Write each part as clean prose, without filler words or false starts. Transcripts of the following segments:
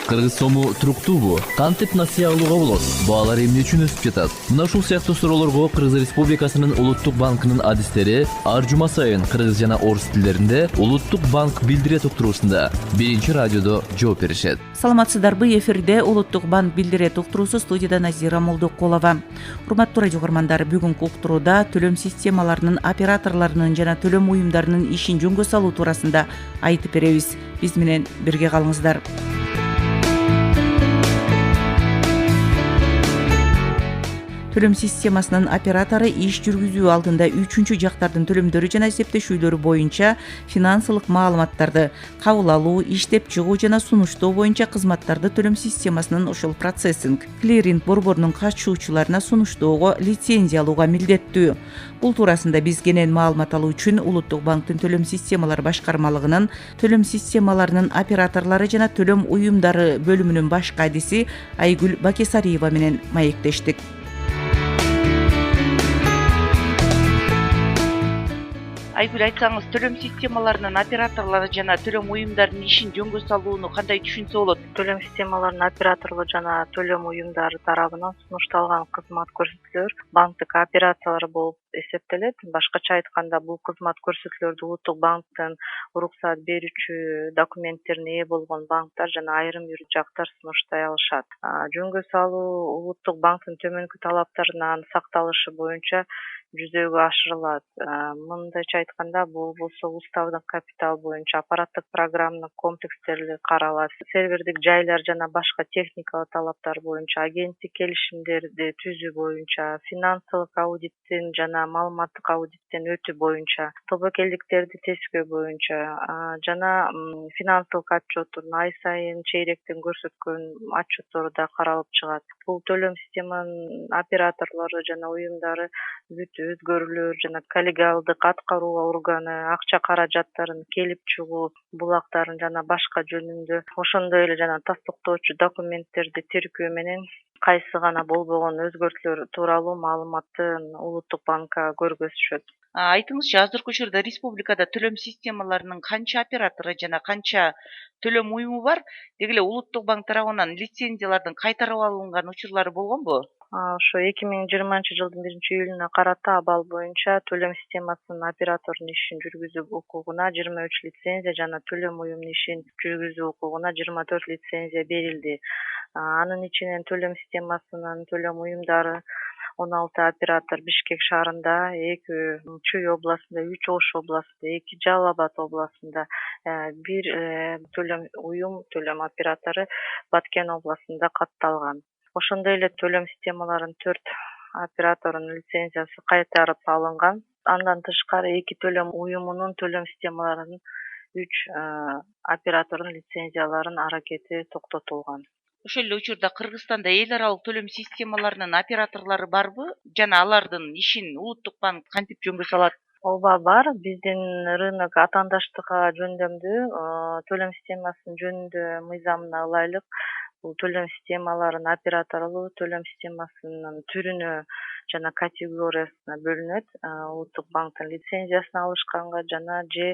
Кыргыз сому туруктуубу? Кантип насыя алууга болот? Баалар эмне үчүн өсүп жатат? Мына ушул сыяктуу суроолорго Кыргыз Республикасынын Улуттук банкынын адистери ар жума сайын кыргыз жана орус тилдеринде Улуттук банк билдире уктуруусунда биринчи радиодо жооп беришет. Саламатсыздарбы, эфирде Улуттук банк билдире уктуруусу, студияда Назира Молдокулова. Урматтуу радио көрөрмандар, бүгүнкү уктурууда төлөм системаларынын операторлорунун жана төлөм уюмдарынын ишин жөнгө салуу туурасында айтып беребиз. Биз менен бирге калыңыздар. Төлөм системасынын оператору иш жүргүзүү алдында үчүнчү жактардын төлөмдөрү жана эсептешүүлөрү боюнча финансылык маалыматтарды кабыл алуу, иштеп чыгуу жана сунуштоо боюнча кызматтарды төлөм системасынын ошол процессинг, клиринг борборунун катышуучуларына сунуштоого лицензия алууга милдеттүү. Бул туурасында биз кенен маалымат алуу үчүн Улуттук банктын төлөм системалары башкармалыгынын төлөм системаларынын операторлору жана төлөм уюмдары бөлүмүнүн баш кадиси Айгүл Бакесариева менен маектештик. Айгүл, айтсаңыз, төлөм системаларынын операторлору жана төлөм уюмдарынын ишин жөнгө салууну кандай түшүнсө болот? Төлөм системаларынын операторлору жана төлөм уюмдары тарабынан сунушталган кызмат көрсөтүүлөр банктык операциялар болуп эсептелет. Башкача айтканда, бул кызмат көрсөтүүлөрдү Улуттук банктын уруксаат берүүчү документтерине ээ болгон банктар жана айрым юридик жактар сунуштай алышат. Жөнгө салуу Улуттук банктын төмөнкү талаптарынын сакталышы боюнча жүзөгө ашырылат. Мындайча айтканда, бул болсо уставдык капитал боюнча аппараттык программалык комплекстери каралат. Сервердик жайлар жана башка техникалык талаптар боюнча, агенттик келишимдерди түзүү боюнча, финансылык аудиттин жана маалыматтык аудиттен өтүү боюнча, тобокелдиктерди тескөө боюнча жана финансылык отчеттун ай сайын, чейректен көрсөткөн отчеттору да каралып чыгат. Бул төлөм системанын операторлору жана уюмдары өзгөрүүлөр жана коллегиалдык аткаруу органы, акча каражаттарын келип чыгуу булактарын жана башка жөнүндө, ошондой эле жана тастыктоочу документтерди тиркөө менен кайсы гана болбогон өзгөртүүлөр тууралуу маалыматты Улуттук банкка көргөзүшөт. Айтыңызчы, азыркы учурда республикада төлөм системаларынын канча оператору жана канча төлөм уюму бар? Деги эле Улуттук банк тарабынан лицензиялардын кайтарып алынган учурлары болгонбу? Ошо 2020-жылдын 1-июлуна карата абал боюнча төлөм системасынын операторунун ишин жүргүзүү укугуна 23 лицензия жана төлөм уюмунун ишин жүргүзүү укугуна 24 лицензия берилди. Анын ичинен төлөм системасынын төлөм уюмдары 16 оператор Бишкек шаарында, 2 Чүй областында, 3 Ош областында, 2 Жалал Абад областында, 1 төлөм уюм, төлөм оператору Баткен областында катталган. Ошондой эле төлөм системаларынын 4 операторунун лицензиясы кайтарып алынган. Андан тышкары 2 төлөм уюмунун төлөм системаларынын 3 операторунун лицензияларынын аракети токтотулган. Ошол эле учурда Кыргызстанда эл аралык төлөм системаларынын операторлору барбы? Жана алардын ишин Улуттук банк кантип жөнгө салат? Ооба, бар. Биздин рынок атаандаштыкка жөндөмдүү, төлөм системасынын жөнүндө мыйзамына ылайык бул төлөм системаларынын оператору төлөм системасынын түрүнө жана категориясына бөлүнөт. Улуттук банктын лицензиясын алышканга жана же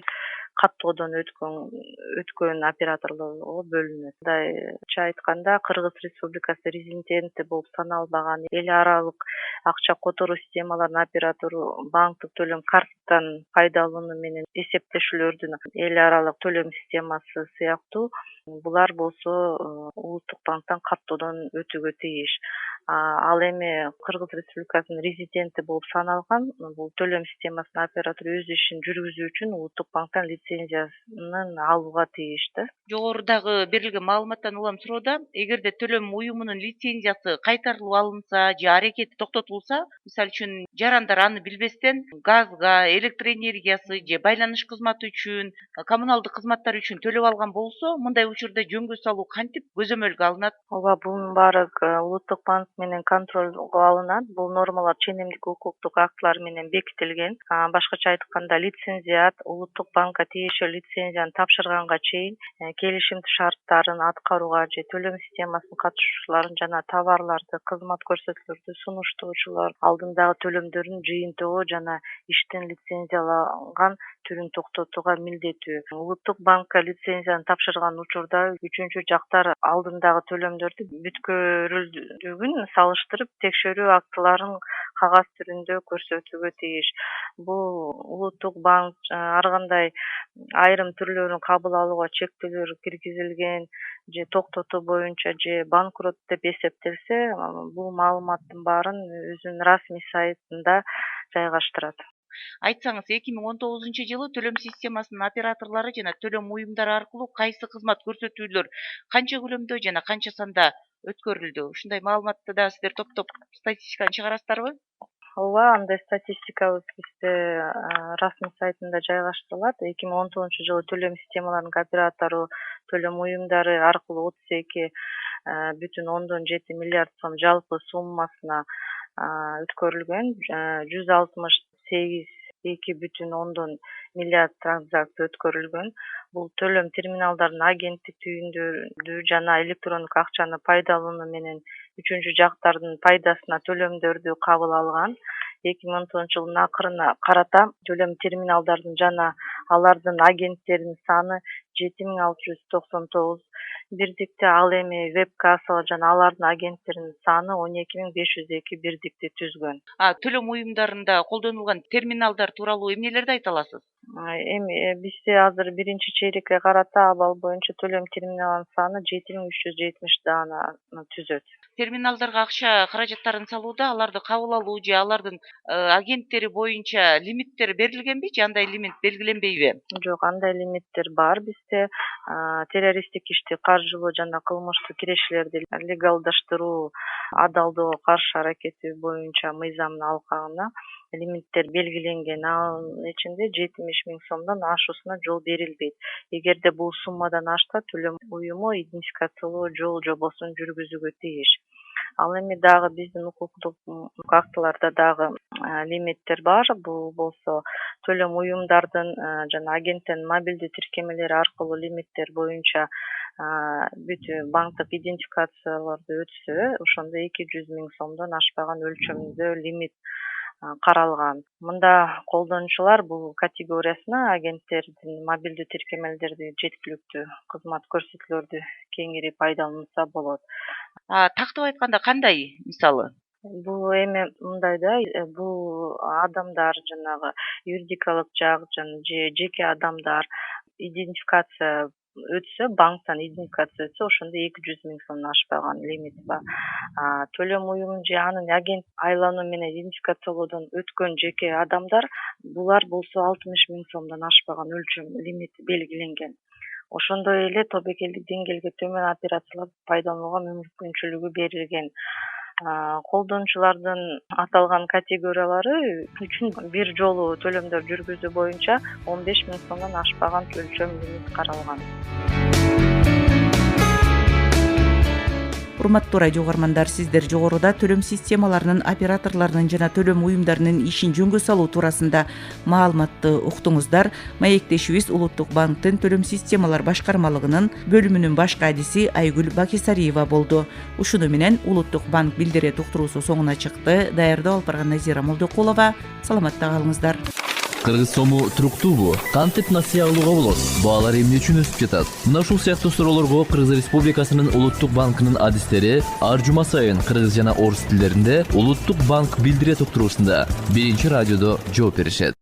каттоодон өткөн операторлорго бөлүнөт. Мындайча айтканда, Кыргыз Республикасы резиденти болуп саналбаган эл аралык акча которуу системаларынын оператору банктык төлөм картадан пайдалануу менен эсептешүүлөрдүн эл аралык төлөм системасы сыяктуу булар болсо Улуттук банктан каттоодон өтүүгө тийиш. Ал эми Кыргыз Республикасынын резиденти болуп саналган бул төлөм системасынын оператору өз ишин жүргүзүү үчүн Улуттук банктан лицензиясын алууга тийиш да. Жогорудагы берилген маалыматтан улам суроодо, эгерде төлөм уюмунун лицензиясы кайтарылып алынса же аракети токтотулса, мисалы үчүн жарандар аны билбестен газга, электр энергиясы же байланыш кызматы үчүн, коммуналдык кызматтар үчүн төлөп алган болсо, мындай учурда жөнгө салуу кантип көзөмөлгө алынат? Ооба, бунун баары Улуттук банк менен контролго алынат. Бул нормалар ченемдик укуктук актылар менен бекитилген. Башкача айтканда, лицензият Улуттук банкка тиешелүү лицензияны тапшырганга чейин келишим шарттарын аткарууга же төлөм системасынын катышуучуларын жана товарларды, кызмат көрсөтүүлөрдү сунуштоочулар алдындагы төлөмдөрүн жыйынтыгоо жана иштен лицензияланган түрүн токтотууга милдеттүү. Улуттук банкка лицензияны тапшырган учурда үчүнчү жактар алдындагы төлөмдөрдү бүткөрүлдүгүн салыштырып текшерүү актыларын кагаз түрүндө көрсөтүүгө тийиш. Бул улуттук банк ар кандай айрым түрлөрүн кабыл алууга чектөөлөр киргизилген же токтотуу боюнча же банкрот деп эсептелсе, бул маалыматтын баарын өзүнүн расмий сайтында жайгаштырат. Айтсаңыз, 2019-жылы төлөм системасынын операторлору жана төлөм уюмдары аркылуу кайсы кызмат көрсөтүүлөр канча көлөмдө жана канча санда өткөрүлдү? Ушундай маалыматты да сиздер топтоп статистиканы чыгарасыздарбы? Ооба, андай статистикабыз бизде расмий сайтында жайгаштырылат. 2019-жылы төлөм системаларынын оператору төлөм уюмдары аркылуу 32,7 миллиард сом жалпы суммасына өткөрүлгөн. 168,2 миллиард транзакция өткөрүлгөн. Бул төлөм терминалдардын агенттик түйүндөрү жана электрондук акчаны пайдалануу менен үчүнчү жактардын пайдасына төлөмдөрдү кабыл алган. 2019-жылдын акырына карата төлөм терминалдардын жана алардын агенттеринин саны 7699 бирдикти, ал эми веб кассалар жана алардын агенттеринин саны 12502 бирдикти түзгөн. Төлөм уюмдарында колдонулган терминалдар тууралуу эмнелерди айта аласыз? Эми бизде азыр биринчи чейрекке карата абал боюнча төлөм терминалынын саны 7370 даананы түзөт. Терминалдарга акча каражаттарын салууда аларды кабыл алуу же алардын агенттери боюнча лимиттер берилгенби же андай лимит белгиленбейби? Жок, андай лимиттер бар бизде. Террористтик ишти каржылоо жана кылмыштык кирешелерди легалдаштыруу, адалдоого каршы аракети боюнча мыйзамдын алкагына лимиттер белгиленген. Анын ичинде 70 000 сомдон ашуусуна жол берилбейт. Эгерде бул суммадан ашса, төлөм уюму идентификациялоо жол жобосун жүргүзүүгө тийиш. Ал эми дагы биздин укуктук актыларда дагы лимиттер бар. Бул болсо төлөм уюмдардын жана агенттердин мобилдүү тиркемелери аркылуу лимиттер боюнча бүт банктык идентификацияларды өтсө, ошондо 200 000 сомдон ашпаган өлчөмдө лимит каралган. Мында колдонуучулар бул категориясына агенттердин мобилдүү тиркемелерди жеткиликтүү кызмат көрсөтүүлөрдү кеңири пайдаланса болот. Тактап айтканда кандай, мисалы? Бул эми мындай да, бул адамдар жанагы юридикалык жак же жеке адамдар идентификация өтсө, банктан идентификация өтсө, ошондо 200 000 сомдон ашпаган лимит бар. Төлөм уюму же анын агент айлануу менен идентификациялоодон өткөн жеке адамдар, булар болсо 60 000 сомдон ашпаган өлчөм лимит белгиленген. Ошондой эле тобокелдик деңгээлге төмөн операцияларды пайдаланууга мүмкүнчүлүгү берилген. Колдонуучулардын аталган категориялары үчүн бир жолу төлөмдөр жүргүзүү боюнча 15 000 сомдон ашпаган өлчөм лимит каралган. Урматтуу радио угармандар, сиздер жогоруда төлөм системаларынын операторлорунун жана төлөм уюмдарынын ишин жөнгө салуу туурасында маалыматты уктуңуздар. Маектешибиз Улуттук банктын төлөм системалар башкармалыгынын бөлүмүнүн баш кадиси Айгүл Бакисариева болду. Ушуну менен Улуттук банк билдирет уктуруусу соңуна чыкты. Даярдоо алып барган Назира Молдокулова. Саламатта калыңыздар. Кыргыз сому туруктуубу? Кантип насыя алууга болот? Баалар эмне үчүн өсүп жатат? Мына ушул сыяктуу суроолорго Кыргыз Республикасынын Улуттук банкынын адистери ар жума сайын кыргыз жана орус тилдеринде Улуттук банк билдирет уктуруусунда биринчи радиодо жооп беришет.